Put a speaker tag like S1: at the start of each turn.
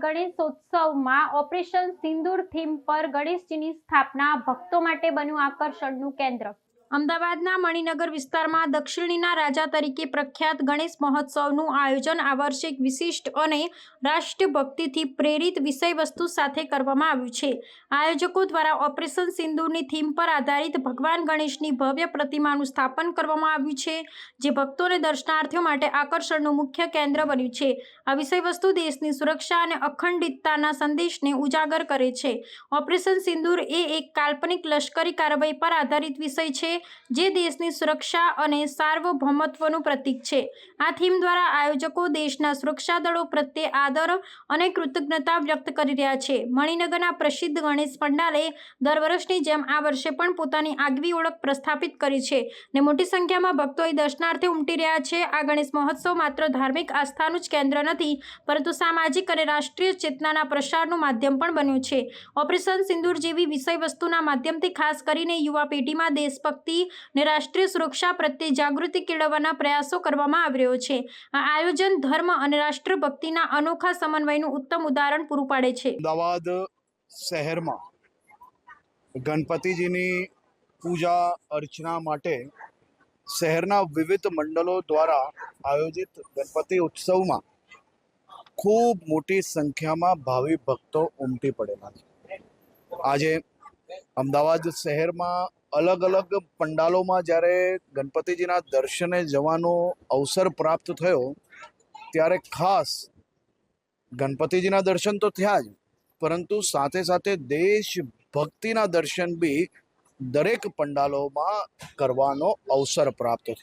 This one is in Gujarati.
S1: ગણેશોત્સવમાં ઓપરેશન સિંદૂર થીમ પર ગણેશજીની સ્થાપના ભક્તો માટે બન્યું આકર્ષણનું કેન્દ્ર। અમદાવાદના મણિનગર વિસ્તારમાં દક્ષિણીના રાજા તરીકે પ્રખ્યાત ગણેશ મહોત્સવનું આયોજન આ વર્ષે એક વિશિષ્ટ અને રાષ્ટ્રભક્તિથી પ્રેરિત વિષયવસ્તુ સાથે કરવામાં આવ્યું છે। આયોજકો દ્વારા ઓપરેશન સિંદૂરની થીમ પર આધારિત ભગવાન ગણેશની ભવ્ય પ્રતિમાનું સ્થાપન કરવામાં આવ્યું છે, જે ભક્તો અને દર્શનાર્થીઓ માટે આકર્ષણનું મુખ્ય કેન્દ્ર બન્યું છે। આ વિષયવસ્તુ દેશની સુરક્ષા અને અખંડિતતાના સંદેશને ઉજાગર કરે છે। ઓપરેશન સિંદૂર એ એક કાલ્પનિક લશ્કરી કાર્યવાહી પર આધારિત વિષય છે, જે દેશની સુરક્ષા અને સાર્વભૌમત્વનું પ્રતીક છે। આ થીમ દ્વારા આયોજકો દેશના સુરક્ષા દળો પ્રત્યે આદર અને કૃતજ્ઞતા વ્યક્ત કરી રહ્યા છે। મણિનગરના પ્રસિદ્ધ ગણેશ પંડાલે દર વર્ષની જેમ આ વર્ષે પણ પોતાની આગવી ઓળખ પ્રસ્થાપિત કરી છે અને મોટી સંખ્યામાં ભક્તો અહીં દર્શનાર્થે ઉમટી રહ્યા છે। આ ગણેશ મહોત્સવ માત્ર ધાર્મિક આસ્થાનું જ કેન્દ્ર નથી, પરંતુ સામાજિક અને રાષ્ટ્રીય ચેતનાના પ્રસારનું માધ્યમ પણ બન્યું છે। ઓપરેશન સિંદૂર જેવી વિષયવસ્તુના માધ્યમથી ખાસ કરીને યુવા પેઢીમાં દેશભક્તિ ને રાષ્ટ્રીય સુરક્ષા પ્રત્યે જાગૃતિ કેળવવાના પ્રયાસો કરવામાં આવી રહ્યો છે। આ આયોજન ધર્મ અને રાષ્ટ્રભક્તિના અનોખા સમન્વયનું ઉત્તમ ઉદાહરણ પૂરું પાડે છે।
S2: અમદાવાદ શહેરમાં ગણપતિજીની પૂજા અર્ચના માટે શહેરના વિવિધ મંડળો દ્વારા આયોજિત ગણપતિ ઉત્સવમાં ખૂબ મોટી સંખ્યામાં ભાવિ ભક્તો ઉમટી પડેલા છે। આજે અમદાવાદ શહેરમાં અલગ અલગ પંડાલોમાં જ્યારે ગણપતિજીના દર્શને જવાનો અવસર પ્રાપ્ત થયો, ત્યારે ખાસ ગણપતિજીના દર્શન તો થયા જ, પરંતુ સાથે સાથે દેશભક્તિના દર્શન બી દરેક પંડાલોમાં કરવાનો અવસર પ્રાપ્ત થયો।